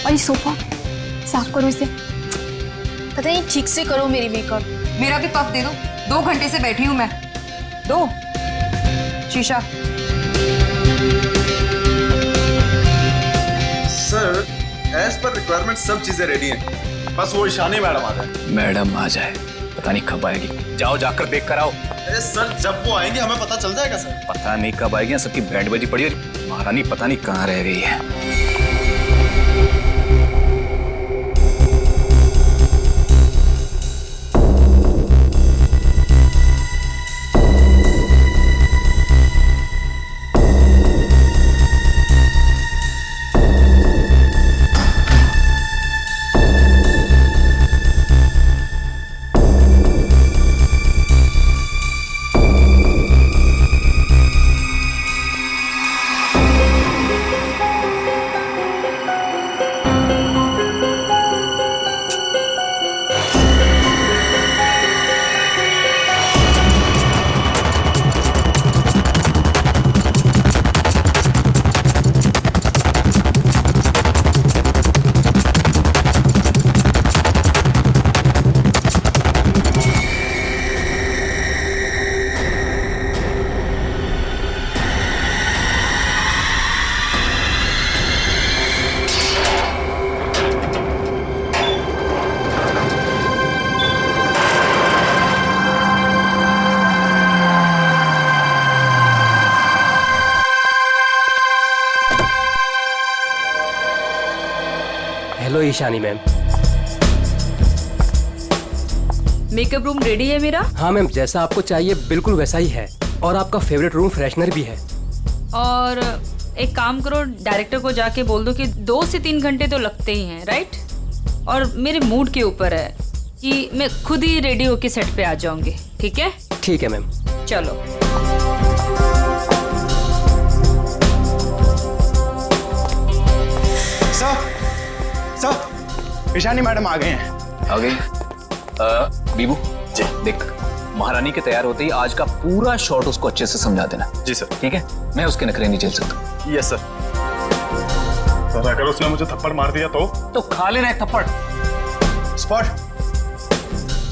और ये सोफा साफ करो इसे। पता नहीं ठीक से करो मेरी मेकअप। मेरा भी पफ दे दो, 2 घंटे से बैठी हूँ मैं। दो शीशा। सर एज पर रिक्वायरमेंट सब चीजें रेडी हैं, बस वो ईशानी मैडम आ जाए। मैडम आ जाए, पता नहीं कब आएगी। जाओ जाकर देख कर आओ। अरे सर जब वो आएंगे हमें पता चल जाएगा सर। पता नहीं कब आएगी, सबकी बैंड बजी पड़ी है। महारानी पता नहीं कहाँ रह गई है। Hello Ishani ma'am. Makeup room ready है मेरा। हाँ मैम, जैसा आपको चाहिए बिल्कुल वैसा ही है, और आपका फेवरेट रूम फ्रेशनर भी है। और एक काम करो, डायरेक्टर को जाके बोल दो कि 2 से 3 घंटे तो लगते ही हैं, राइट? और मेरे मूड के ऊपर है कि मैं खुद ही रेडी होके सेट पे आ जाऊंगी। ठीक है? ठीक है मैम। चलो। सर ईशानी मैडम आ गए हैं। आ गई। बीबू जी देख, महारानी के तैयार होते ही आज का पूरा शॉट उसको अच्छे से समझा देना। जी सर। ठीक है, मैं उसके नखरे नहीं झेल सकता। Yes sir. सर अगर उसने मुझे थप्पड़ मार दिया तो खा लेना है थप्पड़। स्पॉट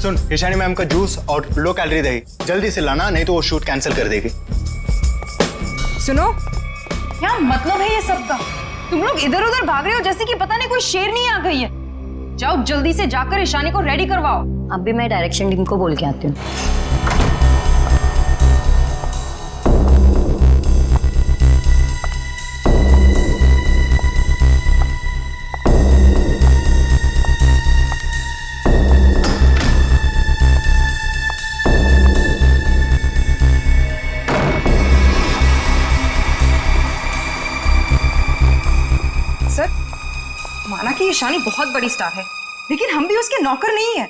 सुन, ईशानी मैम का जूस और लो कैलोरी दही जल्दी से लाना, नहीं तो वो शूट कैंसिल कर देगी। सुनो, क्या मतलब है ये सब का? तुम लोग इधर उधर भाग रहे हो जैसे कि पता नहीं कोई शेरनी आ गई है। जाओ जल्दी से जाकर ईशानी को रेडी करवाओ। अब भी मैं डायरेक्शन टीम को बोल के आती हूँ। सर, माना कि ईशानी बहुत बड़ी स्टार है, लेकिन हम भी उसके नौकर नहीं है।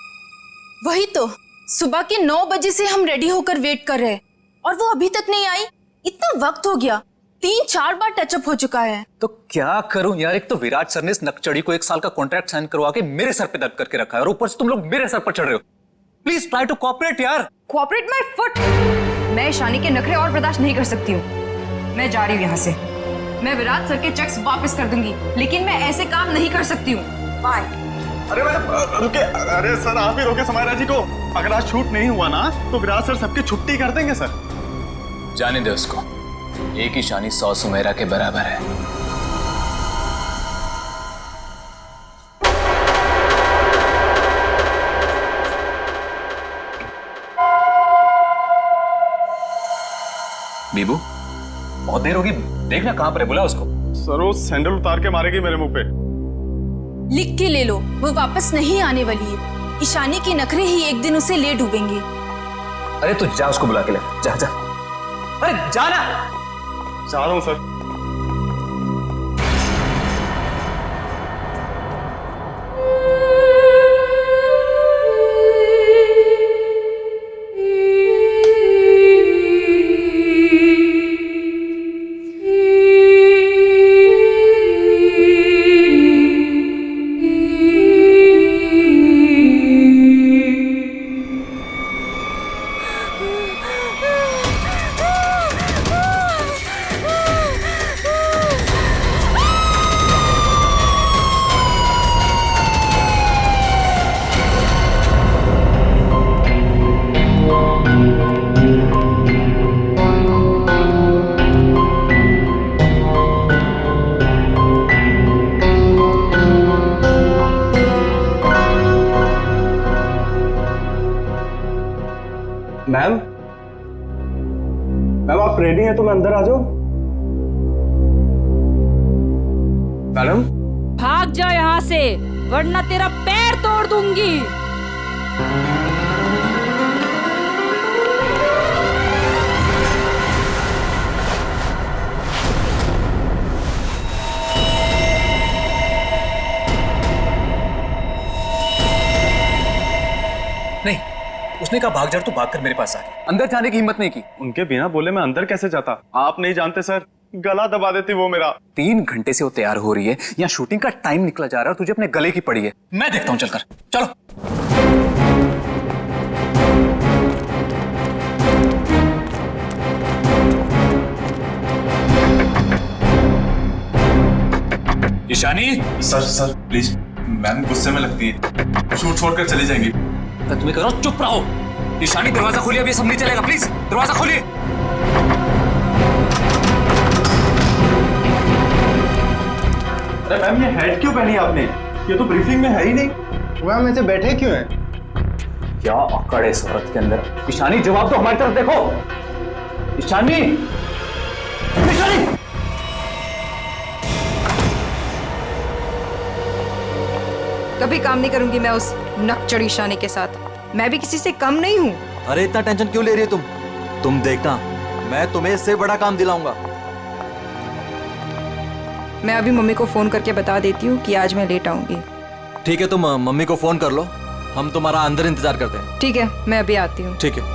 वही तो, सुबह के 9 बजे से हम रेडी होकर वेट कर रहे हैं और वो अभी तक नहीं आई। इतना वक्त हो गया, 3-4 बार टचअप हो चुका है। तो क्या करूं यार, एक तो विराट सर ने इस नकचड़ी को 1 साल का कॉन्ट्रैक्ट साइन करवा के मेरे सर पे दर्द करके रखा है, और ऊपर से तुम लोग मेरे सर पर चढ़ रहे हो। प्लीज ट्राई टू कोऑपरेट यार। Cooperate my foot. मैं ईशानी के नखरे और बर्दाश्त नहीं कर सकती हूँ। मैं जा रही हूँ यहाँ से। मैं विराट सर के चेक्स वापस कर दूंगी, लेकिन मैं ऐसे काम नहीं कर सकती हूँ। बाय। अरे मैडम रुके। अरे सर आप ही रोके समायरा जी को। अगर आज शूट नहीं हुआ ना तो विराट सर सबकी छुट्टी कर देंगे सर। जाने दे उसको, एक ईशानी 100 सुमेरा के बराबर है। बीबू बहुत देर होगी, देखना कहां पर है, बुला उसको। सर वो सैंडल उतार के मारेगी मेरे मुंह पे। लिख के ले लो, वो वापस नहीं आने वाली है। ईशानी के नखरे ही एक दिन उसे ले डूबेंगे। अरे तू जा, उसको बुला के ले। जा जा, अरे जाना। जा रहा हूं सर। मैम आप रेडी हैं तो मैं अंदर आ जाऊं? मैडम भाग जा यहाँ से, वरना तेरा पैर तोड़ दूंगी। नहीं, उसने कहा भाग जा तो भागकर मेरे पास आ गई, अंदर जाने की हिम्मत नहीं की। उनके बिना बोले मैं अंदर कैसे जाता? आप नहीं जानते सर, गला दबा देती वो मेरा। 3 घंटे से वो तैयार हो रही है, यहाँ शूटिंग का टाइम निकला जा रहा है, तुझे अपने गले की पड़ी है। मैं देखता हूँ, चलकर चलो। ईशानी, सर प्लीज, मैम गुस्से में लगती है, शूट छोड़कर चली जाएंगी। तुम्हें करो, चुप रहो। ईशानी दरवाजा खोलिए, अभी सब नहीं चलेगा, प्लीज दरवाजा खोलिए। अरे मैम ये हेड क्यों पहनी आपने? ये तो ब्रीफिंग में है ही नहीं। मैम ऐसे बैठे क्यों हैं? क्या अकड़ है इस औरत के अंदर। ईशानी जवाब दो, हमारी तरफ देखो। ईशानी, ईशानी। कभी काम नहीं करूंगी मैं उस नकचड़ी ईशानी के साथ। मैं भी किसी से कम नहीं हूँ। अरे इतना टेंशन क्यों ले रही हो तुम देखना, मैं तुम्हें इससे बड़ा काम दिलाऊंगा। मैं अभी मम्मी को फोन करके बता देती हूँ कि आज मैं लेट आऊंगी। ठीक है, तुम मम्मी को फोन कर लो, हम तुम्हारा अंदर इंतजार करते हैं। ठीक है, मैं अभी आती हूँ। ठीक है।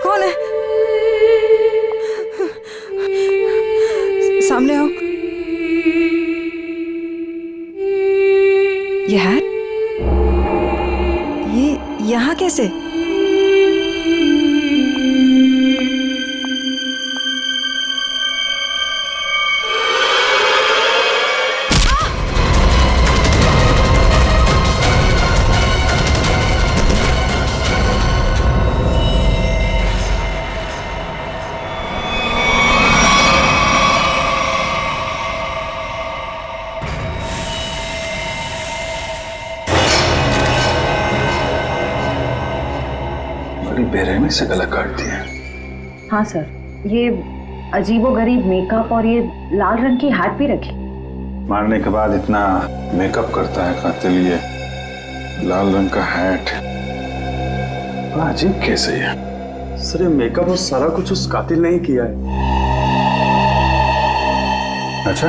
कौन है? सामने आओ। ये हैट, ये यहाँ कैसे? बड़ी बेरहमी से गला काट दिया। हाँ सर, ये अजीबोगरीब मेकअप और ये लाल रंग की हैट भी रखी। मारने के बाद इतना मेकअप करता है कातिल, ये लाल रंग का हैट बड़ा अजीब कैसे है। सर ये मेकअप और सारा कुछ उस कातिल ने ही किया है। अच्छा,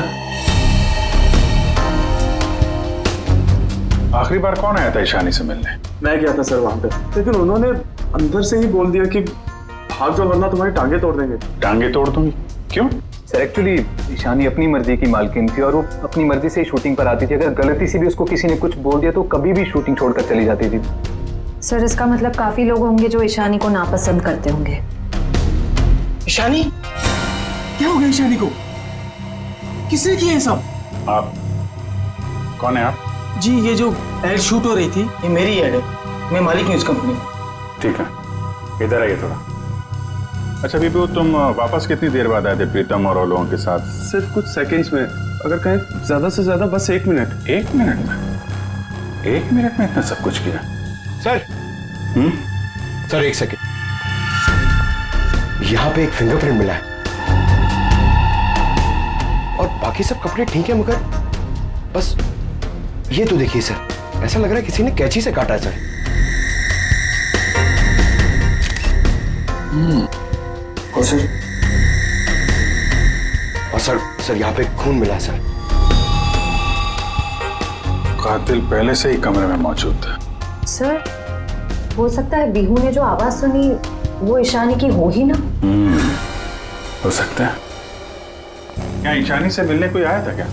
आखिरी बार कौन आया था ईशानी से मिलने? मैं गया था सर वहां पे, लेकिन उन्होंने अंदर से ही बोल दिया कि भाग जाओ वरना तुम्हारी टांगे तोड़ देंगे। टांगे तोड़ दूंगी? क्यों? सर एक्चुअली ईशानी अपनी मर्जी की मालकिन थी और वो अपनी मर्जी से ही शूटिंग पर आती थी। अगर गलती से भी उसको किसी ने कुछ बोल दिया तो कभी भी शूटिंग छोड़कर चली जाती थी। सर इसका मतलब काफी लोग होंगे जो ईशानी को नापसंद करते होंगे। ईशानी, क्या हो गया ईशानी को? किसने किया ये सब? आप कौन है? आप जी ये जो एड शूट हो रही थी ये मेरी एड है, मैं मालिक हूँ इस कंपनी। ठीक है, इधर आइए थोड़ा। अच्छा बीबू, तुम वापस कितनी देर बाद आए थे प्रीतम और लोगों के साथ? सिर्फ कुछ सेकंड्स में, अगर कहें ज्यादा से ज्यादा बस 1 मिनट। 1 मिनट में? 1 मिनट में इतना सब कुछ किया? सर सर एक सेकेंड, यहाँ पे एक फिंगरप्रिंट मिला है और बाकी सब कपड़े ठीक है, मगर बस ये तो देखिए सर, ऐसा लग रहा है किसी ने कैंची से काटा है सर। और सर यहाँ पे खून मिला है सर। कातिल पहले से ही कमरे में मौजूद था। सर हो सकता है बिहू ने जो आवाज सुनी वो ईशानी की हो ही ना। हो सकता है। क्या ईशानी से मिलने कोई आया था क्या?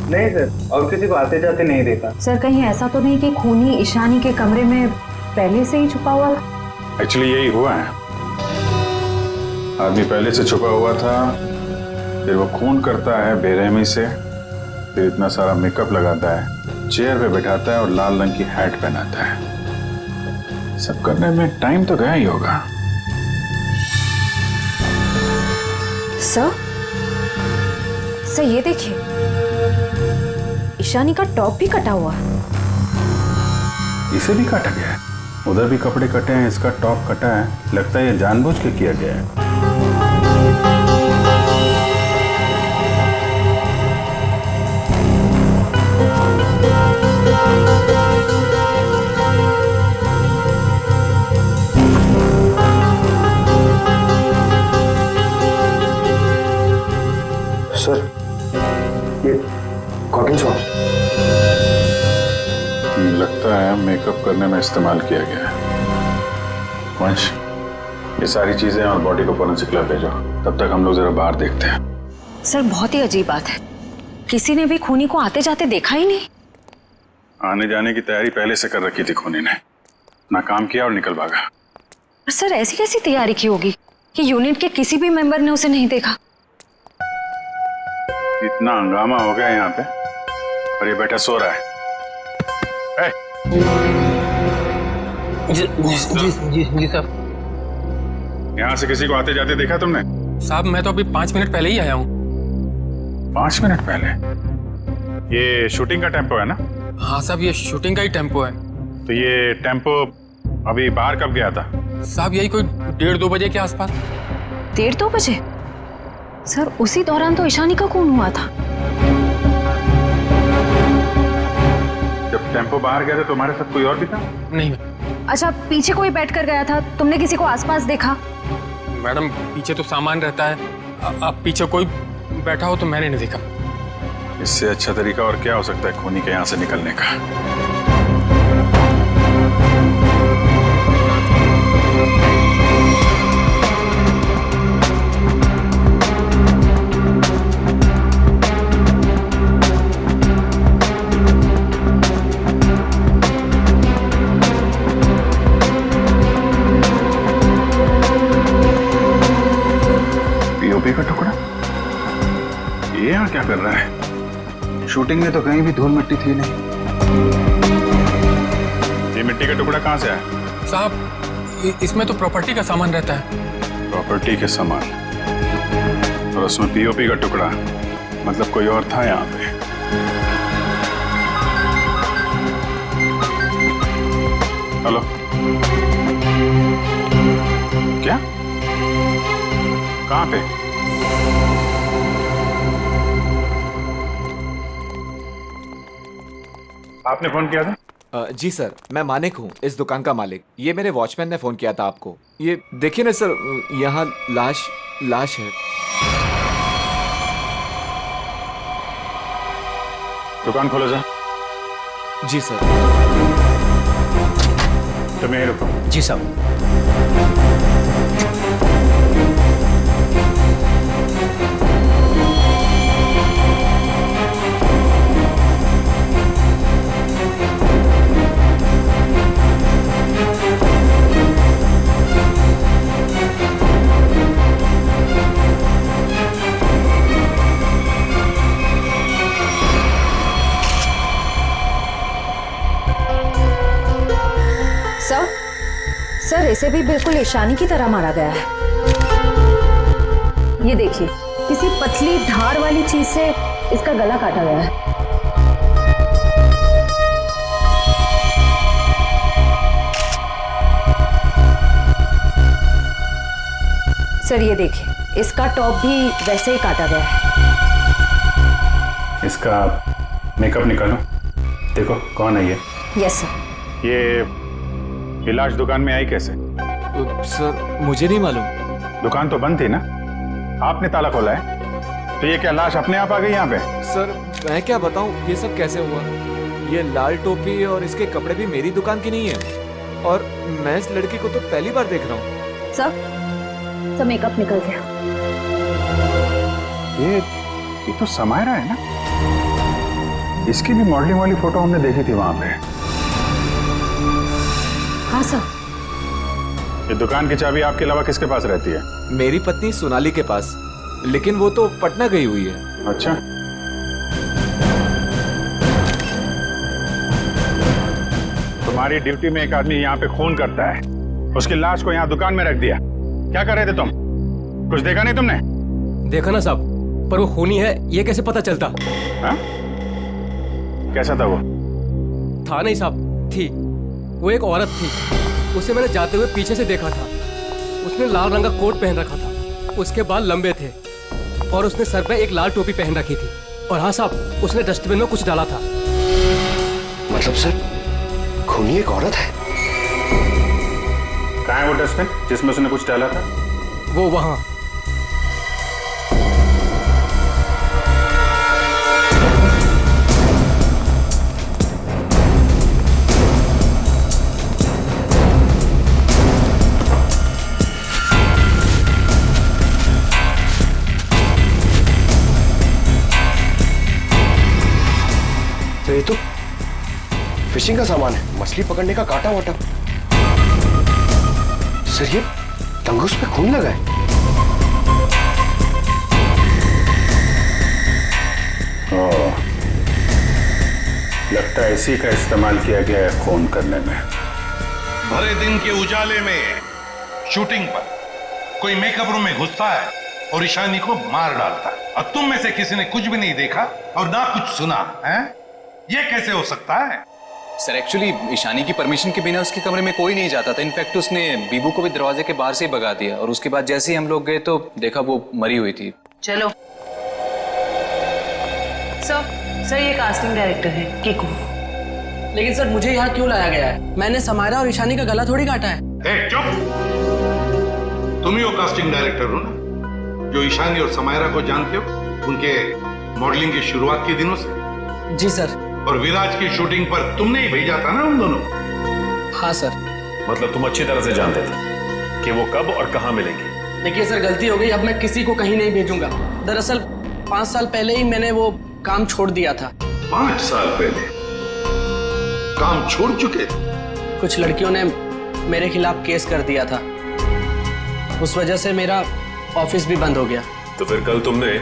नहीं सर, और किसी को आते जाते नहीं देखा। सर कहीं ऐसा तो नहीं कि खूनी ईशानी के कमरे में पहले से ही छुपा हुआ था? एक्चुअली यही हुआ है, आदमी पहले से छुपा हुआ था, फिर वो खून करता है बेरहमी से, फिर इतना सारा मेकअप लगाता है, चेयर पे बैठाता है और लाल रंग की हैट पहनाता है। सब करने में टाइम तो गया ही होगा। सर ये देखिए, ईशानी का टॉप भी कटा हुआ है। इसे भी काटा गया है, उधर भी कपड़े कटे हैं, इसका टॉप कटा है। लगता है ये जानबूझ के किया गया है। सर ये कॉटन सॉक्स लगता है मेकअप करने में इस्तेमाल किया गया है। वंश, ये सारी चीजें और बॉडी को फोरेंसिक लैब भेजो, तब तक हम लोग जरा बाहर देखते हैं। सर बहुत ही अजीब बात है, किसी ने भी खूनी को आते जाते देखा ही नहीं। आने जाने की तैयारी पहले से कर रखी थी खूनी ने, अपना काम किया और निकल भागा। सर ऐसी कैसी तैयारी की होगी कि यूनिट के किसी भी मेंबर ने उसे नहीं देखा? इतना हंगामा हो गया यहाँ पे और ये बेटा सो रहा है। जी साहब। यहाँ से किसी को आते जाते देखा तुमने? साहब मैं तो अभी 5 मिनट पहले ही आया हूँ। 5 मिनट पहले? ये शूटिंग का टेम्पो है ना? हाँ साहब, ये शूटिंग का ही टेम्पो है। तो ये टेम्पो अभी बाहर कब गया था? साहब यही कोई 1:30-2 बजे के आसपास। 1:30-2 बजे? सर उसी दौरान तो ईशानी का खून हुआ था। जब टेम्पो बाहर गया था तुम्हारे साथ कोई और भी था? नहीं। अच्छा, पीछे कोई बैठ कर गया था, तुमने किसी को आसपास देखा? मैडम पीछे तो सामान रहता है, अब पीछे कोई बैठा हो तो मैंने नहीं देखा। इससे अच्छा तरीका और क्या हो सकता है खूनी के यहाँ से निकलने का? पीओपी का टुकड़ा ये यहाँ क्या कर रहा है? शूटिंग में तो कहीं भी धूल मिट्टी थी नहीं। ये मिट्टी का टुकड़ा कहाँ से आया? साहब इसमें तो प्रॉपर्टी का सामान रहता है। प्रॉपर्टी के सामान और उसमें पीओपी का टुकड़ा, मतलब कोई और था यहाँ पे। हेलो, क्या? कहाँ पे? आपने फोन किया था? जी सर, मैं मानिक हूँ, इस दुकान का मालिक। ये मेरे वॉचमैन ने फोन किया था आपको। ये देखिए ना सर, यहाँ लाश है। दुकान खोलो जा। जी सर। तुम यहीं रुको। जी साहब। सर इसे भी बिल्कुल ईशानी की तरह मारा गया है। ये देखिए, किसी पतली धार वाली चीज से इसका गला काटा गया है। सर ये देखिए, इसका टॉप भी वैसे ही काटा गया है। इसका मेकअप निकालो, देखो कौन है ये। Yes sir. ये लाश दुकान में आई कैसे? सर मुझे नहीं मालूम। दुकान तो बंद थी ना, आपने ताला खोला है, तो ये क्या लाश अपने आप आ गई यहाँ पे? सर मैं क्या बताऊं, ये सब कैसे हुआ? ये लाल टोपी और इसके कपड़े भी मेरी दुकान की नहीं है, और मैं इस लड़की को तो पहली बार देख रहा हूँ। सर मेकअप निकल गया। ये तो समायरा है ना? इसकी भी मॉडलिंग वाली फोटो हमने देखी थी वहां पे। हाँ सर। ये दुकान की चाबी आपके अलावा किसके पास रहती है? मेरी पत्नी सोनाली के पास, लेकिन वो तो पटना गई हुई है। अच्छा, तुम्हारी ड्यूटी में एक आदमी यहाँ पे खून करता है, उसकी लाश को यहाँ दुकान में रख दिया। क्या कर रहे थे तुम? कुछ देखा नहीं तुमने? देखा ना साहब, पर वो खूनी है ये कैसे पता चलता? हाँ? कैसा था वो? था नहीं साहब, थी। वो एक औरत थी, उसे मैंने जाते हुए पीछे से देखा था। उसने लाल रंग का कोट पहन रखा था, उसके बाल लंबे थे और उसने सर पे एक लाल टोपी पहन रखी थी। और हाँ साहब, उसने डस्टबिन में कुछ डाला था। मतलब सर, खूनी एक औरत है? कहाँ है वो डस्टबिन जिसमें उसने कुछ डाला था? वो वहां। तो ये तो फिशिंग का सामान है, मछली पकड़ने का कांटा वाटा। सर ये तंगुस पे खून लगा है। ओह, लगता है इसी का इस्तेमाल किया गया है खून करने में। भरे दिन के उजाले में शूटिंग पर कोई मेकअप रूम में घुसता है और ईशानी को मार डालता है, और तुम में से किसी ने कुछ भी नहीं देखा और ना कुछ सुना है? ये कैसे हो सकता है? सर एक्चुअली ईशानी की परमिशन के बिना उसके कमरे में कोई नहीं जाता था। इनफैक्ट उसने बीबू को भी दरवाजे के बाहर से ही भगा दिया, और उसके बाद जैसे ही हम लोग गए तो देखा वो मरी हुई थी। चलो सर, ये कास्टिंग डायरेक्टर है कीकू। लेकिन सर मुझे यहाँ क्यों लाया गया है? मैंने समायरा और ईशानी का गला थोड़ी काटा है। चुप! तुम ही हो कास्टिंग डायरेक्टर हो ना, जो ईशानी और समायरा को जानते हो उनके मॉडलिंग की शुरुआत के दिनों से? जी सर। और विराज की शूटिंग पर तुमने ही भेजा था ना उन दोनों? हाँ सर। मतलब तुम अच्छी तरह से जानते थे कि वो कब और कहाँ मिलेंगे? देखिए सर, गलती हो गई, अब मैं किसी को कहीं नहीं भेजूंगा। दरअसल 5 साल पहले ही मैंने वो काम छोड़ दिया था। 5 साल पहले काम छोड़ चुके थे? कुछ लड़कियों ने मेरे खिलाफ केस कर दिया था, उस वजह से मेरा ऑफिस भी बंद हो गया। तो फिर कल तुमने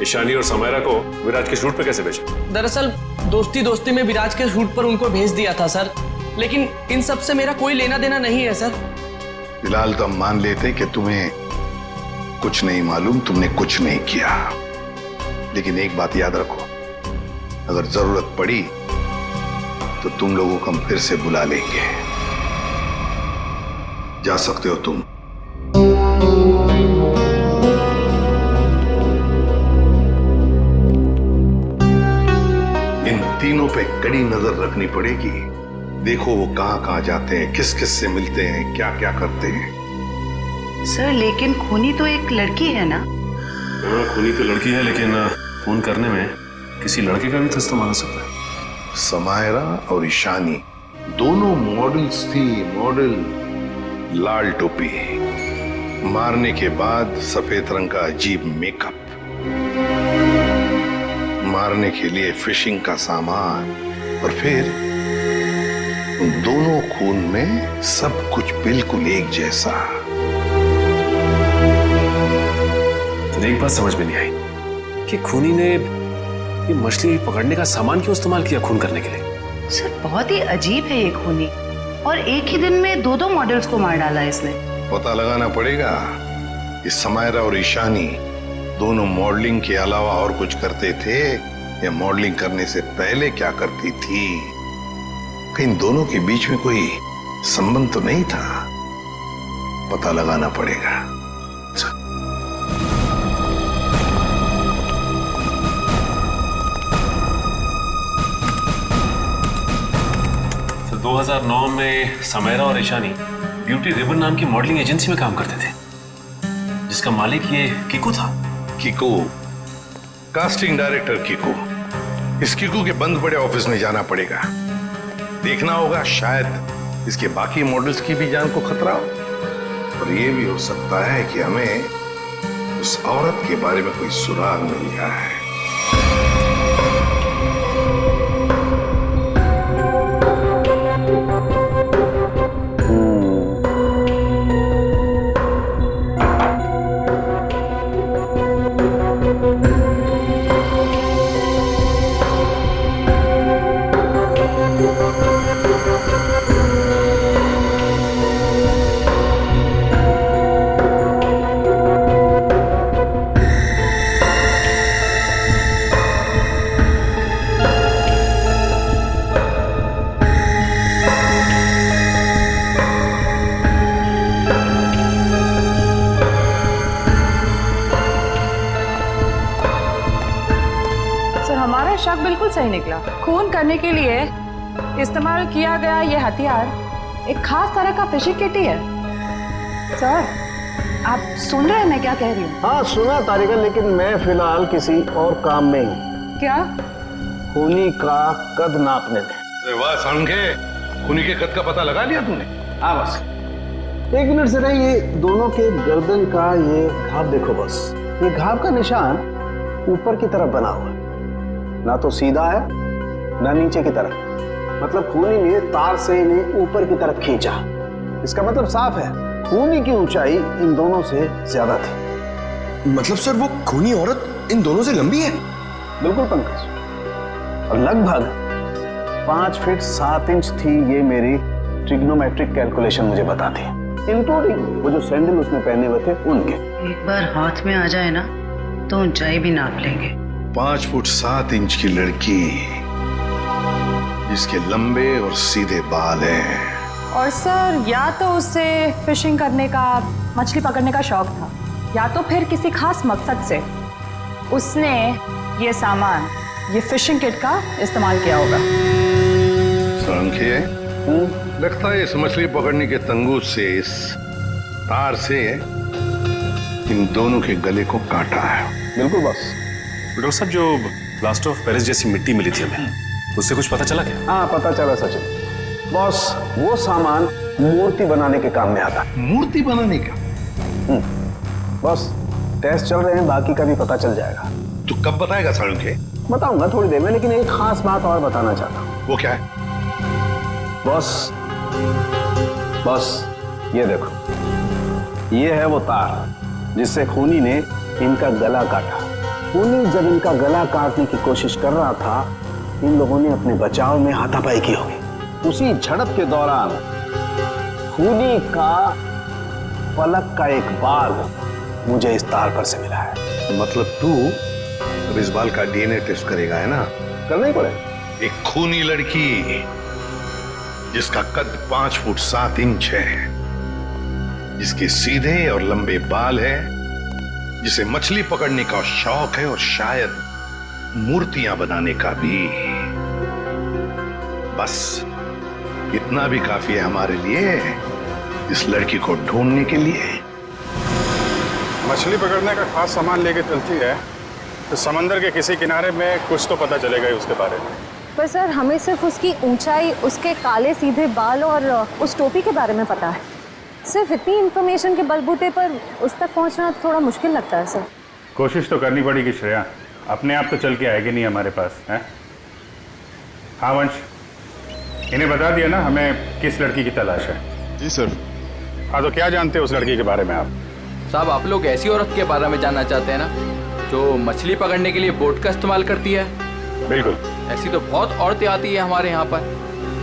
ईशानी और समायरा को विराज के शूट पे कैसे भेजा? दरअसल दोस्ती दोस्ती में विराज के शूट पर उनको भेज दिया था सर, लेकिन इन सब से मेरा कोई लेना देना नहीं है सर। फिलहाल तो हम मान लेते कि तुम्हें कुछ नहीं मालूम, तुमने कुछ नहीं किया। लेकिन एक बात याद रखो, अगर जरूरत पड़ी तो तुम लोगों को हम फिर से बुला लेंगे। जा सकते हो तुम। इन तीनों पे कड़ी नजर रखनी पड़ेगी। देखो वो कहाँ जाते हैं, किस किस से मिलते हैं, क्या क्या करते हैं। सर लेकिन खूनी तो एक लड़की है ना? हाँ, खूनी तो लड़की है, लेकिन खून करने में किसी लड़के का भी तो इस्तेमाल हो सकता है। समायरा और ईशानी दोनों मॉडल्स थी, मॉडल। लाल टोपी, मारने के बाद सफेद रंग का अजीब मेकअप, मारने के लिए फिशिंग का सामान, और फिर उन दोनों खून में सब कुछ बिल्कुल एक जैसा। तो एक बात समझ में नहीं आई कि खूनी ने ये मछली पकड़ने का सामान क्यों इस्तेमाल किया खून करने के लिए? सर बहुत ही अजीब है ये खूनी, और एक ही दिन में 2 मॉडल्स को मार डाला इसने। पता लगाना पड़ेगा कि समायरा और ईशानी दोनों मॉडलिंग के अलावा और कुछ करते थे या मॉडलिंग करने से पहले क्या करती थी। कहीं दोनों के बीच में कोई संबंध तो नहीं था, पता लगाना पड़ेगा। तो 2009 में समायरा और ईशानी ब्यूटी रिबन नाम की मॉडलिंग एजेंसी में काम करते थे, जिसका मालिक ये कीकू था। Kiku, casting director Kiku. इस कीकू के बंद पड़े ऑफिस में जाना पड़ेगा, देखना होगा, शायद इसके बाकी मॉडल्स की भी जान को खतरा हो। और ये भी हो सकता है कि हमें उस औरत के बारे में कोई सुराग मिल जाए। हमारा शक बिल्कुल सही निकला। खून करने के लिए इस्तेमाल किया गया ये हथियार एक खास तरह का फिशिंग किट ही है। सर, आप सुन रहे हैं मैं क्या कह रही हूँ? हाँ सुना तारिका, लेकिन मैं फिलहाल किसी और काम में हूँ। क्या? खूनी का कद नापने में। अरे वाह सांखे, खूनी के कद का पता लगा लिया तूने? हाँ बस 1 मिनट से नहीं, ये दोनों के गर्दन का ये घाव देखो बस। ये घाव का निशान ऊपर की तरफ बना हुआ है, ना तो सीधा है ना नीचे की तरफ। मतलब खूनी ने तार से इन्हें ऊपर की तरफ खींचा। इसका मतलब साफ है, खूनी की ऊंचाई इन दोनों से ज्यादा थी। मतलब सर वो खूनी औरत इन दोनों से लंबी है? बिल्कुल पंकज, और लगभग 5 फीट 7 इंच थी। ये मेरी ट्रिग्नोमेट्रिक कैलकुलेशन मुझे बताती है, इंक्लूडिंग वो जो सैंडल उसने पहने हुए थे उनके। एक बार हाथ में आ जाए ना तो ऊंचाई भी नाप लेंगे। 5 फुट 7 इंच की लड़की जिसके लंबे और सीधे बाल हैं। और सर, या तो उसे फिशिंग करने का, मछली पकड़ने का शौक था, या तो फिर किसी खास मकसद से उसने ये सामान, ये फिशिंग किट का इस्तेमाल किया होगा। सांखे, लगता है इस मछली पकड़ने के तंगूस से, इस तार से इन दोनों के गले को काटा है। बिल्कुल बस। डॉक्टर साहब, जो प्लास्टर ऑफ पेरिस जैसी मिट्टी मिली थी हमें, उससे कुछ पता चला क्या? हाँ पता चला सचिन। बॉस, वो सामान मूर्ति बनाने के काम में आता। मूर्ति बनाने का? बॉस, टेस्ट चल रहे हैं, बाकी का भी पता चल जाएगा। तू कब बताएगा सांखे? बताऊंगा थोड़ी देर में, लेकिन एक खास बात और बताना चाहता हूँ। वो क्या है? बॉस ये देखो, ये है वो तार जिससे खूनी ने इनका गला काटा। खूनी जब इनका गला काटने की कोशिश कर रहा था, इन लोगों ने अपने बचाव में हाथापाई की होगी। उसी झड़प के दौरान खूनी का पलक का एक बाल मुझे इस तार पर से मिला है। मतलब तू अब इस बाल का डीएनए टेस्ट करेगा, है ना? करना ही पड़ेगा। एक खूनी लड़की जिसका कद 5 फुट 7 इंच है, जिसके सीधे और लंबे बाल है, जिसे मछली पकड़ने का शौक है और शायद मूर्तियां बनाने का भी। बस इतना भी काफी है हमारे लिए, इस लड़की को ढूंढने के लिए। मछली पकड़ने का खास सामान लेके चलती है तो समंदर के किसी किनारे में कुछ तो पता चलेगा ही उसके बारे में। पर सर, हमें सिर्फ उसकी ऊंचाई, उसके काले सीधे बाल और उस टोपी के बारे में पता है। सिर्फ इतनी इंफॉर्मेशन के बलबूते पर उस तक पहुंचना थोड़ा मुश्किल लगता है सर। कोशिश तो करनी पड़ेगी श्रेया, अपने आप तो चल के आएगी नहीं हमारे पास, है? हाँ वंश, इन्हें बता दिया ना हमें किस लड़की की तलाश है? जी सर। हाँ तो क्या जानते हैं उस लड़की के बारे में आप? साहब, आप लोग ऐसी औरत के बारे में जानना चाहते हैं ना जो मछली पकड़ने के लिए बोट का इस्तेमाल करती है? बिल्कुल। ऐसी तो बहुत औरतें आती है हमारे यहाँ पर।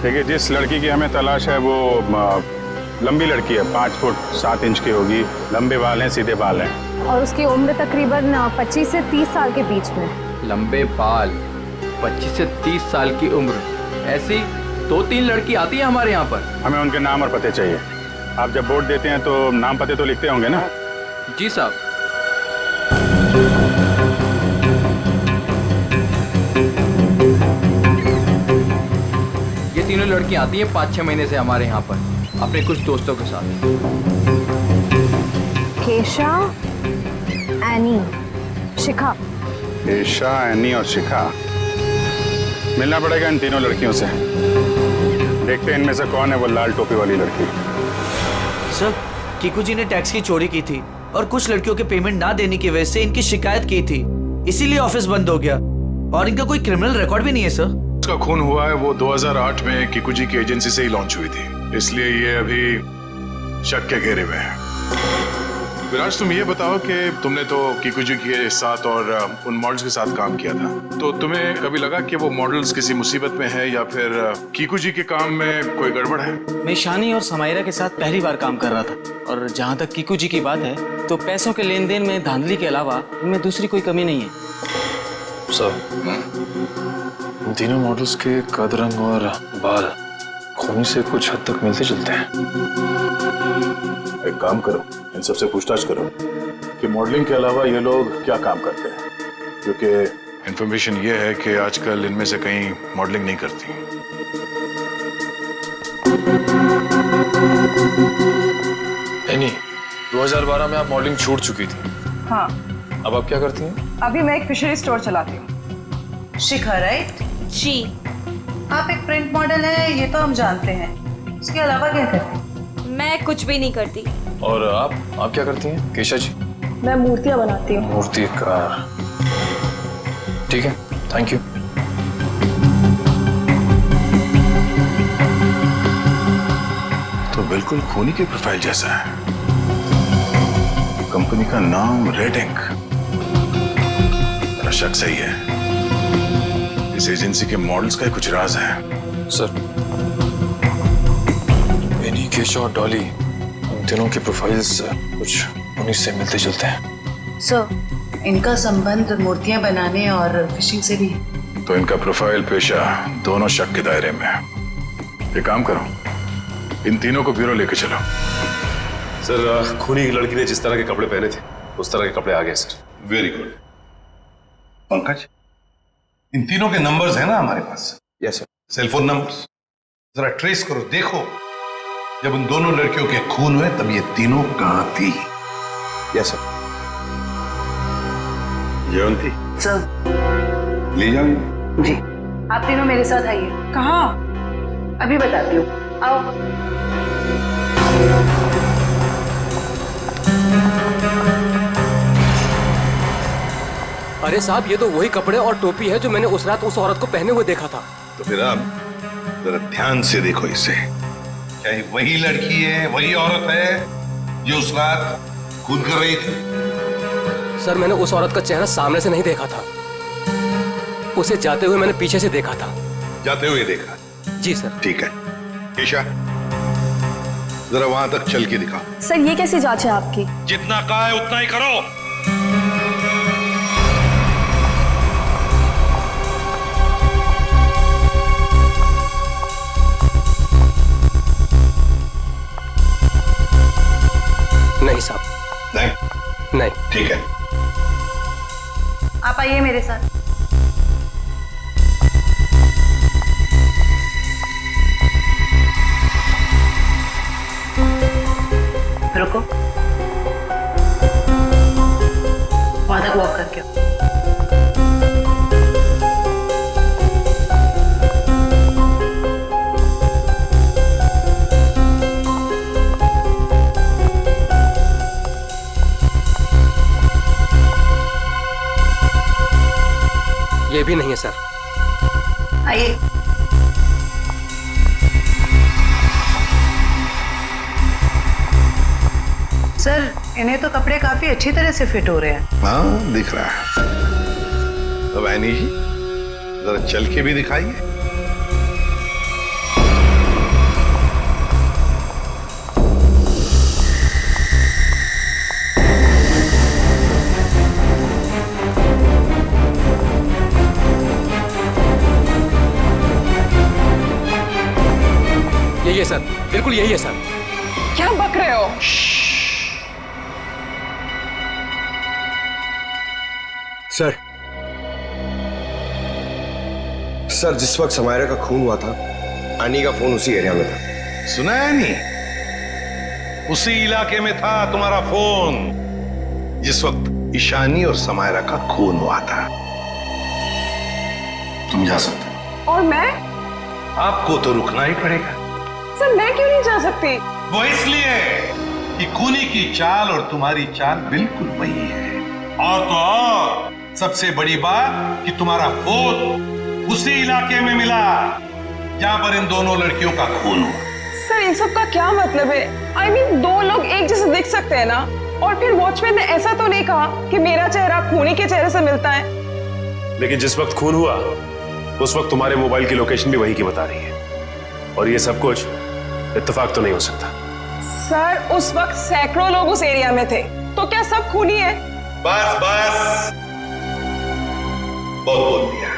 देखिए, जिस लड़की की हमें तलाश है वो लंबी लड़की है, 5 फुट 7 इंच की होगी, लंबे बाल हैं, सीधे बाल हैं। और उसकी उम्र तकरीबन 25 से 30 साल के बीच में। लंबे बाल, 25 से 30 साल की उम्र, ऐसी 2-3 लड़की आती है हमारे यहाँ पर। हमें उनके नाम और पते चाहिए। आप जब वोट देते हैं तो नाम पते तो लिखते होंगे ना? जी साहब। ये तीनों लड़कियां आती हैं 5-6 महीने से हमारे यहाँ पर अपने कुछ दोस्तों के साथ। केशा, एनी, शिखा। केशा, एनी और शिखा। मिलना पड़ेगा इन तीनों लड़कियों से। देखते हैं इनमें से कौन है वो लाल टोपी वाली लड़की। सर, कीकू जी ने टैक्स की चोरी की थी और कुछ लड़कियों के पेमेंट ना देने की वजह से इनकी शिकायत की थी, इसीलिए ऑफिस बंद हो गया। और इनका कोई क्रिमिनल रिकॉर्ड भी नहीं है सर। उसका खून हुआ है वो 2008 में किकुजी की एजेंसी से ही लॉन्च हुई थी, इसलिए ये अभी शक के घेरे में है। विराज, तुम ये बताओ कि तुमने तो किकुजी के साथ और उन मॉडल्स के साथ काम किया था, तो तुम्हें कभी लगा कि वो मॉडल्स किसी मुसीबत में है या फिर किकुजी के काम में कोई गड़बड़ है? मैं ईशानी और समायरा के साथ पहली बार काम कर रहा था, और जहाँ तक किकुजी की बात है तो पैसों के लेन देन में धांधली के अलावा इनमें दूसरी कोई कमी नहीं है। सर, इन तीनों मॉडल्स के कद, रंग और बाल खूनी से कुछ हद तक मिलते जुलते हैं। एक काम करो, इन सबसे पूछताछ करो कि मॉडलिंग के अलावा ये लोग क्या काम करते हैं, क्योंकि इंफॉर्मेशन ये है कि आजकल इनमें से कहीं मॉडलिंग नहीं करती। नहीं, 2012 में आप मॉडलिंग छूट चुकी थी। हाँ, अब आप क्या करती हैं? अभी मैं एक फिशरी स्टोर चलाती हूँ। शिखा, राइट? जी। आप एक प्रिंट मॉडल है, ये तो हम जानते हैं। इसके अलावा क्या करते हैं? मैं कुछ भी नहीं करती। और आप क्या करती हैं केशा जी? मैं मूर्तियाँ बनाती हूँ। मूर्तिकार, ठीक है, थैंक यू। तो बिल्कुल खूनी की प्रोफाइल जैसा है। कंपनी का नाम रेड इंक। मेरा शक सही है, इस एजेंसी के मॉडल्स का कुछ राज है। सर, एनी, केशा और डॉली, इन तीनों की प्रोफाइल्स कुछ उन्हीं से मिलते जुलते हैं। सर, इनका संबंध मूर्तियां बनाने और फिशिंग से भी है। तो इनका प्रोफाइल पेशा दोनों शक के दायरे में है। एक काम करो, इन तीनों को ब्यूरो लेके चलो। सर, खूनी की लड़की ने जिस तरह के कपड़े पहने थे उस तरह के कपड़े आ गए सर। Very good. पंकज, इन तीनों के नंबर्स हैं ना हमारे पास? Yes sir. सेलफोन नंबर्स जरा ट्रेस करो, देखो जब उन दोनों लड़कियों के खून हुए तब ये तीनों कहां थी? Yes sir. जयंती सर। ले जाओ। जी, आप तीनों मेरे साथ आइए। कहाँ? अभी बताती हूँ, आओ। अरे साहब, ये तो वही कपड़े और टोपी है जो मैंने उस रात उस औरत को पहने हुए देखा था। तो फिर आप जरा ध्यान से देखो इसे। क्या ये वही लड़की है, वही औरत है जो उस रात खून कर रही थी? सर, मैंने उस औरत का चेहरा सामने से नहीं देखा था, उसे जाते हुए मैंने पीछे से देखा था। जाते हुए देखा? जी सर। ठीक है, केशा जरा वहां तक चल के दिखाओ। सर, ये कैसी जांच है आपकी? जितना कहा है उतना ही करो। नहीं साहब। नहीं। ठीक है, आप आइए मेरे साथ। रुको, वहां तक वॉक करके आओ। ये भी नहीं है सर। आइए। सर, इन्हें तो कपड़े काफी अच्छी तरह से फिट हो रहे हैं। हाँ, दिख रहा है। अब ऐनी जी जरा चल के भी दिखाइए। यही है सर, बिल्कुल यही है सर। क्या बक रहे हो? सर, सर, जिस वक्त समायरा का खून हुआ था, आनी का फोन उसी एरिया में था। सुना है नहीं? उसी इलाके में था तुम्हारा फोन जिस वक्त ईशानी और समायरा का खून हुआ था। तुम जा सकते हो। और मैं? आपको तो रुकना ही पड़ेगा। सर, मैं क्यों नहीं जा सकती? वो इसलिए कि खूनी की चाल और तुम्हारी चाल बिल्कुल वही है। और तो और सबसे बड़ी बात कि तुम्हारा फोन उसी इलाके में मिला जहां पर इन दोनों लड़कियों का खून हुआ। सर इन सब का क्या मतलब है? I mean, दो लोग एक जैसे दिख सकते हैं ना? और फिर वॉचमैन ने ऐसा तो नहीं कहा कि मेरा चेहरा खूनी के चेहरे से मिलता है। लेकिन जिस वक्त खून हुआ उस वक्त तुम्हारे मोबाइल की लोकेशन भी वही की बता रही है, और ये सब कुछ इत्तेफाक तो नहीं हो सकता। सर उस वक्त सैकड़ों लोग उस एरिया में थे, तो क्या सब खूनी है? बस बस, बहुत बोल दिया।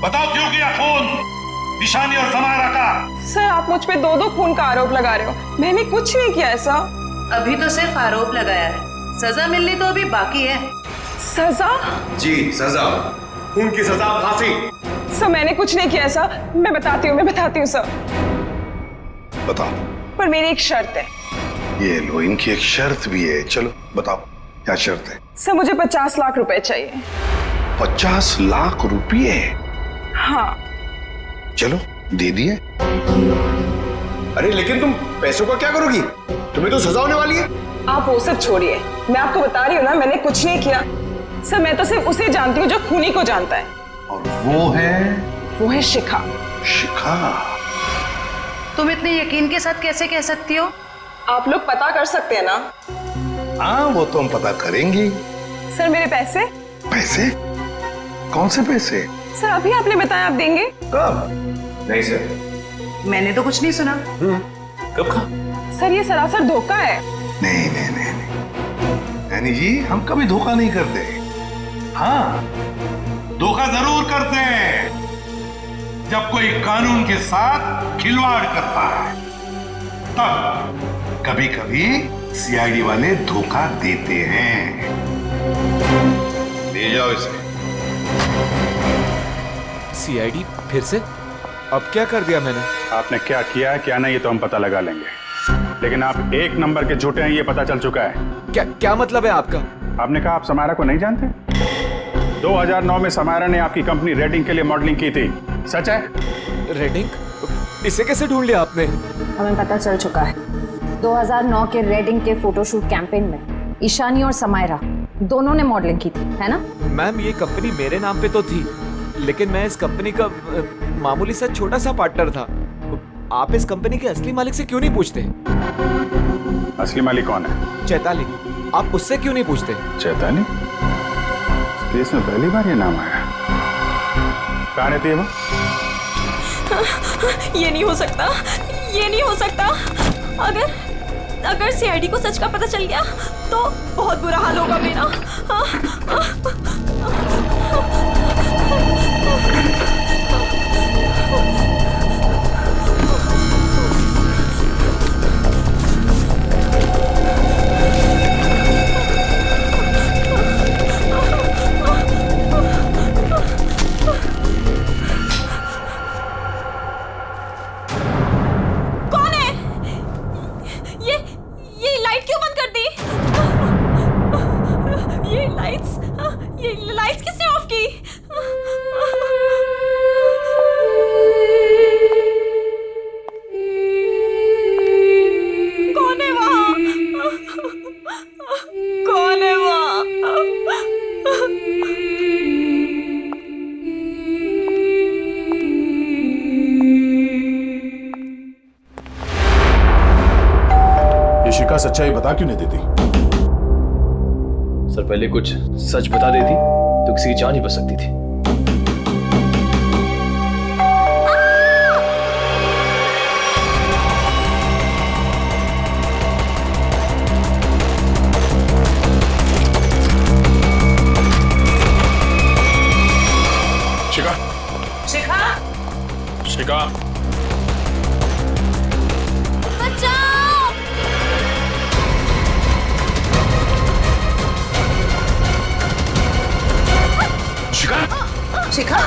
बताओ क्यों किया खून ईशानी और समायरा का? सर आप मुझ पे दो खून का आरोप लगा रहे हो, मैंने कुछ नहीं किया ऐसा। अभी तो सिर्फ आरोप लगाया है, सजा मिलनी तो अभी बाकी है। सजा? जी सजा, खून की सजा, फांसी। सर मैंने कुछ नहीं किया ऐसा, मैं बताती हूँ सर। बताओ। पर मेरी एक शर्त है। ये लो, इनकी एक शर्त भी है। चलो बताओ क्या शर्त है? सर मुझे 50 लाख रुपए चाहिए। 50 लाख रुपये? हाँ। चलो दे दिए। अरे लेकिन तुम पैसों का क्या करोगी? तुम्हें तो सजा होने वाली है। आप वो सब छोड़िए, मैं आपको बता रही हूँ ना, मैंने कुछ नहीं किया। सर मैं तो सिर्फ उसे जानती हूँ जो खूनी को जानता है। और वो है शिखा। शिखा? तुम इतने यकीन के साथ कैसे कह सकती हो? आप लोग पता कर सकते हैं ना? हाँ वो तो हम पता करेंगे। सर मेरे पैसे? पैसे? कौन से पैसे? सर अभी आपने बताया आप देंगे। कब? नहीं सर, मैंने तो कुछ नहीं सुना। कब कहा? सर ये सरासर धोखा है। नहीं नहीं नहीं, यानी जी हम कभी धोखा नहीं करते। हाँ धोखा जरूर करते हैं जब कोई कानून के साथ खिलवाड़ करता है, तब कभी कभी सीआईडी वाले धोखा देते हैं। ले जाओ इसे। सीआईडी फिर से? अब क्या कर दिया मैंने? आपने क्या किया है क्या नहीं ये तो हम पता लगा लेंगे, लेकिन आप एक नंबर के झूठे हैं ये पता चल चुका है। क्या मतलब है आपका? आपने कहा आप समायरा को नहीं जानते? 2009 में समायरा ने आपकी कंपनी रेटिंग के लिए मॉडलिंग की थी, सच है? रेटिंग? इसे कैसे ढूंढ लिया आपने? हमें पता चल चुका है। 2009 के रेडिंग के फोटोशूट कैंपेन में ईशानी और समायरा दोनों ने मॉडलिंग की थी, है ना? मैम ये कंपनी मेरे नाम पे तो थी, लेकिन मैं इस कंपनी का मामूली सा छोटा सा पार्टनर था। आप इस कंपनी के असली मालिक से क्यों नहीं पूछते? असली मालिक कौन है? चैताली। आप उससे क्यों नहीं पूछते? चैताली? केस में पहली बार ये नाम आया। कहाँ रहती है वो? ये नहीं हो सकता, ये नहीं हो सकता। अगर सीआईडी को सच का पता चल गया तो बहुत बुरा हाल होगा मेरा। ये लाइट्स किसने ऑफ की? कौन है वहाँ? कौन है वहाँ? ये शिखा सच्चाई बता क्यों नहीं देती? सर पहले कुछ सच बता देती तो किसी की जान ही बच सकती थी। शिखा, शिखा, शिखा, शिखा,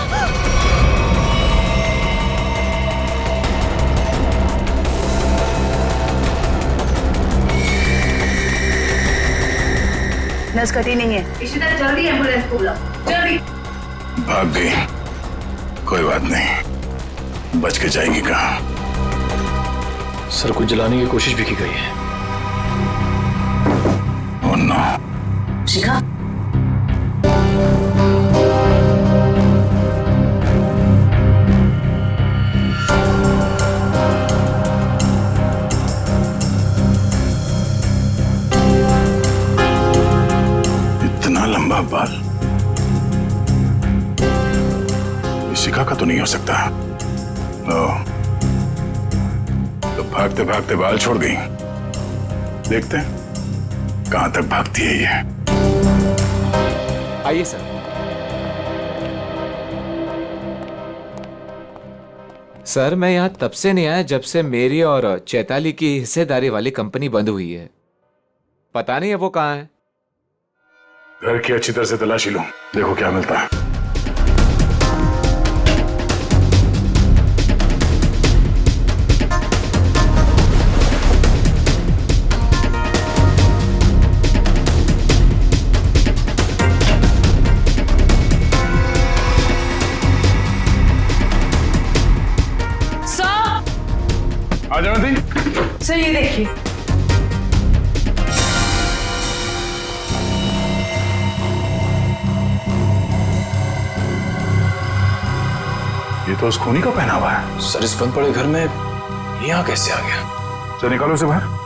नस कटी नहीं है। इशिता जल्दी एम्बुलेंस को बुलाओ, जल्दी। भाग गई, कोई बात नहीं, बच के जाएगी कहाँ? सर को जलाने की कोशिश भी की गई है। Oh no. शिखा, इतना लंबा बाल शिखा का तो नहीं हो सकता। तो भागते भागते बाल छोड़ गई। देखते हैं कहां तक भागती है ये। आइए सर। सर मैं यहाँ तब से नहीं आया जब से मेरी और चैताली की हिस्सेदारी वाली कंपनी बंद हुई है। पता नहीं है वो कहाँ है। घर की अच्छी तरह से तलाशी लो, देखो क्या मिलता है। आ जाओ दी। सर ये देखिए। ये तो उस खूनी का पहना हुआ है। सर इस बंद पड़े घर में यहाँ कैसे आ गया? चलो निकालो उसे बाहर।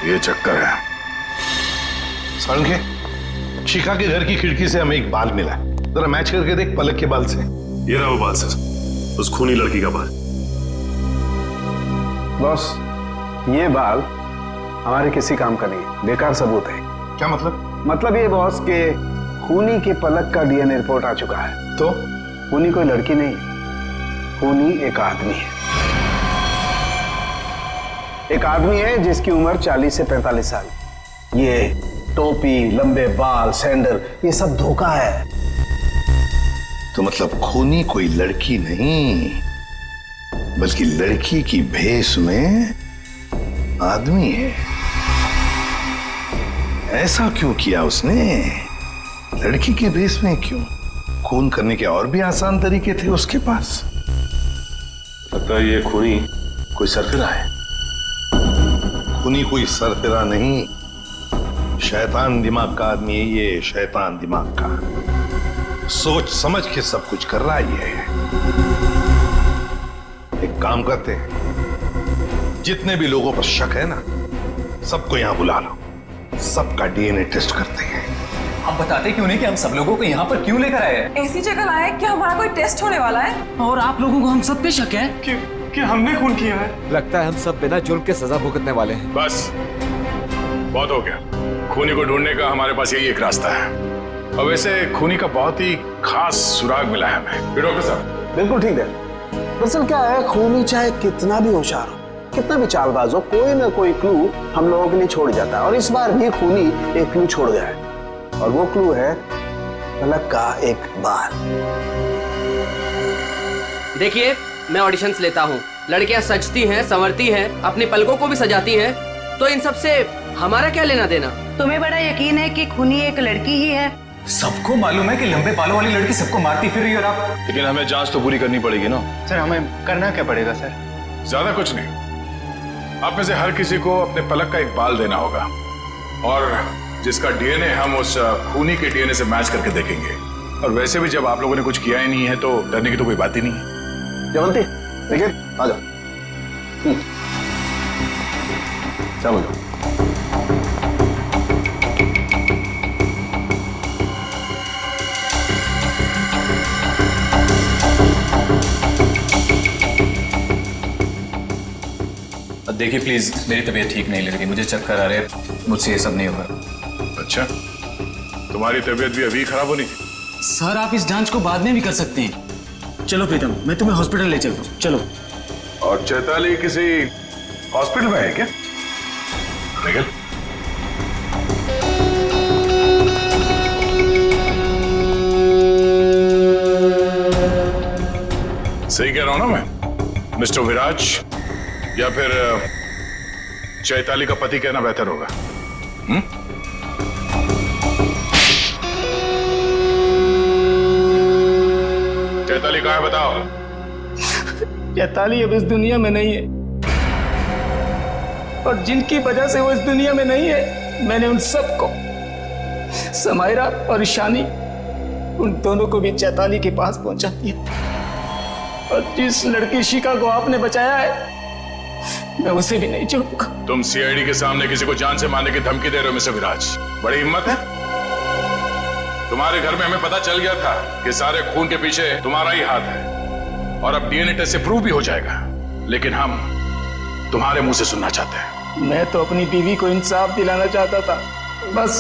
ये चक्कर है। सारंगे, शिखा के घर की खिड़की से हमें एक बाल मिला है, जरा मैच करके देख पलक के बाल से। ये रहा वो बाल सर, उस खूनी लड़की का बाल। बॉस, ये बाल हमारे किसी काम का नहीं, बेकार सबूत है। क्या मतलब? मतलब ये बॉस के खूनी के पलक का डीएनए रिपोर्ट आ चुका है। तो खूनी कोई लड़की नहीं है, खूनी एक आदमी है। एक आदमी है जिसकी उम्र 40 से 45 साल। ये टोपी, लंबे बाल, सैंडल, ये सब धोखा है। तो मतलब खूनी कोई लड़की नहीं, बल्कि लड़की की भेष में आदमी है। ऐसा क्यों किया उसने? लड़की के भेष में क्यों? खून करने के और भी आसान तरीके थे उसके पास। लगता है ये खूनी कोई सरफिरा है। खूनी कोई सरफिरा नहीं, शैतान दिमाग का आदमी है ये, शैतान दिमाग का। सोच समझ के सब कुछ कर रहा है ये। एक काम करते हैं, जितने भी लोगों पर शक है ना, सबको यहां बुला लो, सबका डीएनए टेस्ट करते हैं। आप बताते क्यों नहीं कि हम सब लोगों को यहाँ पर क्यों लेकर आए हैं? ऐसी जगह लाए कि हमारा कोई टेस्ट होने वाला है और आप लोगों को हम सब पे शक है कि हमने खून किया है। लगता है हम सब बिना जुर्म के सजा भुगतने वाले हैं। बस बहुत हो गया। खूनी को ढूंढने का हमारे पास यही एक रास्ता है। और वैसे खूनी का बहुत ही खास सुराग मिला है हमें। डॉक्टर साहब बिल्कुल ठीक है। दरअसल क्या है, खूनी चाहे कितना भी होशियार हो, कितना भी चालबाज हो, कोई ना कोई क्लू हम लोगों के लिए छोड़ जाता है। और इस बार भी खूनी एक क्लू छोड़ गया है, और वो क्लू है पलक का एक बाल। देखिए, मैं ऑडिशंस लेता हूँ, लड़कियां सजती हैं, संवरती हैं, अपनी पलकों को भी सजाती हैं, तो इन सब से हमारा क्या लेना देना? तुम्हें बड़ा यकीन है कि खूनी एक लड़की ही है? सबको मालूम है कि लंबे बालों वाली लड़की सबको मारती फिर रही है। और आप, लेकिन हमें जांच तो पूरी करनी पड़ेगी ना। सर हमें करना क्या पड़ेगा सर? ज्यादा कुछ नहीं, आप में से हर किसी को अपने पलक का एक बाल देना होगा, और जिसका डीएनए हम उस खूनी के डीएनए से मैच करके देखेंगे। और वैसे भी जब आप लोगों ने कुछ किया ही नहीं है तो डरने की तो कोई बात ही नहीं है। जयवंती, देखिए आ जाओ। चलो जाओ। देखिए प्लीज, मेरी तबीयत ठीक नहीं लग रही, मुझे चक्कर आ रहे हैं, मुझसे ये सब नहीं होगा। अच्छा, तुम्हारी तबीयत भी अभी खराब होनी थी? सर आप इस जांच को बाद में भी कर सकते हैं। चलो प्रीतम, मैं तुम्हें हॉस्पिटल ले चलता हूँ, चलो। और चैताली किसी हॉस्पिटल में है क्या? निकल। सही कह रहा हूं ना मैं, मिस्टर विराज? या फिर चैताली का पति कहना बेहतर होगा। चैताली कहाँ है बताओ। चैताली अब इस दुनिया में नहीं है, और जिनकी वजह से वो इस दुनिया में नहीं है, मैंने उन सबको, समायरा और ईशानी, उन दोनों को भी चैताली के पास पहुंचा दिया। और जिस लड़की शिखा को आपने बचाया है, मैं उसे भी नहीं छोड़ूंगा। तुम सीआईडी के सामने किसी को जान से मारने की धमकी दे रहे हो मिस्टर विराज, बड़ी हिम्मत है तुम्हारे। घर में हमें पता चल गया था कि सारे खून के पीछे तुम्हारा ही हाथ है, और अब डीएनए टेस्ट से प्रूव भी हो जाएगा, लेकिन हम तुम्हारे मुंह से सुनना चाहते हैं। मैं तो अपनी बीवी को इंसाफ दिलाना चाहता था, बस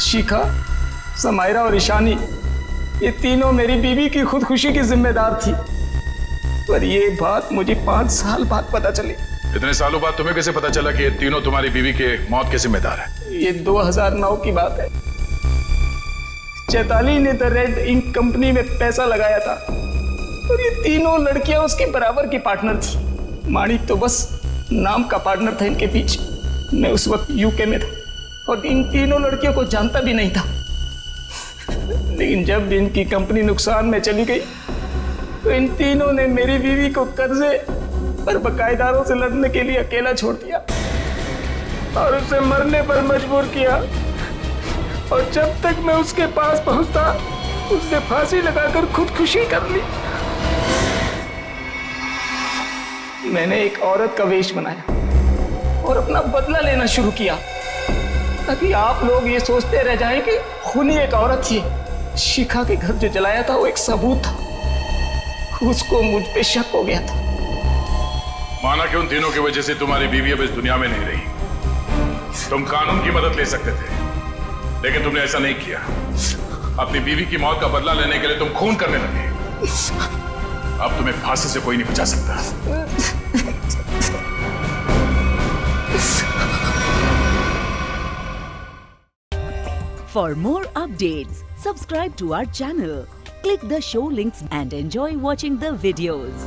शिखा, समायरा और ईशानी, ये तीनों मेरी बीवी की खुदकुशी की जिम्मेदार थी, पर ये बात मुझे 5 साल बाद पता चली। इतने सालों बाद तुम्हें कैसे पता चला कि ये तीनों तुम्हारी बीवी के मौत के जिम्मेदार है? ये 2009 की बात है। चैताली ने द रेड इंक कंपनी में पैसा लगाया था, और ये तीनों लड़कियां उसके बराबर की पार्टनर थी। माणिक तो बस नाम का पार्टनर था इनके पीछे। मैं उस वक्त यूके में था और इन तीनों लड़कियों को जानता भी नहीं था, लेकिन जब इनकी कंपनी नुकसान में चली गई तो इन तीनों ने मेरी बीवी को कर्जे पर बकायेदारों से लड़ने के लिए अकेला छोड़ दिया और उसे मरने पर मजबूर किया। और जब तक मैं उसके पास पहुंचता, उसने फांसी लगाकर खुदकुशी कर ली। मैंने एक औरत का वेश बनाया और अपना बदला लेना शुरू किया, ताकि आप लोग ये सोचते रह जाएं कि खूनी एक औरत थी। शिखा के घर जो जलाया था वो एक सबूत था, उसको मुझ पे शक हो गया था। माना कि उन तीनों की वजह से तुम्हारी बीवी अब इस दुनिया में नहीं रही। तुम कानून की मदद ले सकते थे, लेकिन तुमने ऐसा नहीं किया। अपनी बीवी की मौत का बदला लेने के लिए तुम खून करने लगे। अब तुम्हें फांसी से कोई नहीं बचा सकता। For more updates, subscribe to our channel, click the show links and enjoy watching the videos.